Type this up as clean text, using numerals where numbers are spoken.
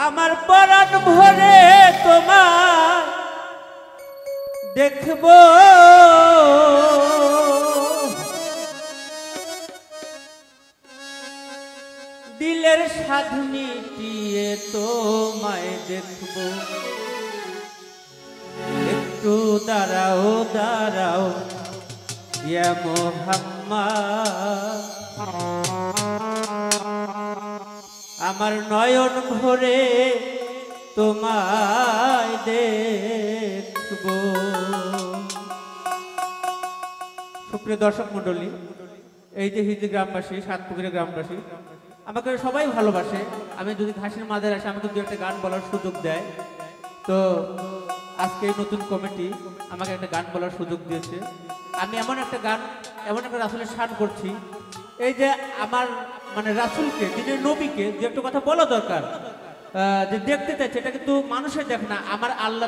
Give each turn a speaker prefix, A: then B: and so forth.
A: আমার পরাণ ভরে তোমার দেখব দিলের সাধু মিটিয়ে তোমায় দেখব একটু দাঁড়াও দাঁড়াও ইয়া মুহাম্মদ আমার নয়ন ভরে তোমায় দেখব। সুপ্রিয় দর্শক মণ্ডলী, এই যে হিজি গ্রামবাসী, সাতপুকুরের গ্রামবাসী আমাকে সবাই ভালোবাসে। আমি যদি ঘাসের মাঝে আসে আমাকে দু একটা গান বলার সুযোগ দেয়, তো আজকে এই নতুন কমিটি আমাকে একটা গান বলার সুযোগ দিয়েছে। আমি এমন একটা গান, এমন একটা রাসূলের শান করছি, এই যে আমার মানে রাসূলকে, দিনের নবীকে যে একটা কথা বলা দরকার, যে দেখতে চাইছে, এটা কিন্তু মানুষের দেখ না, আমার আল্লাহ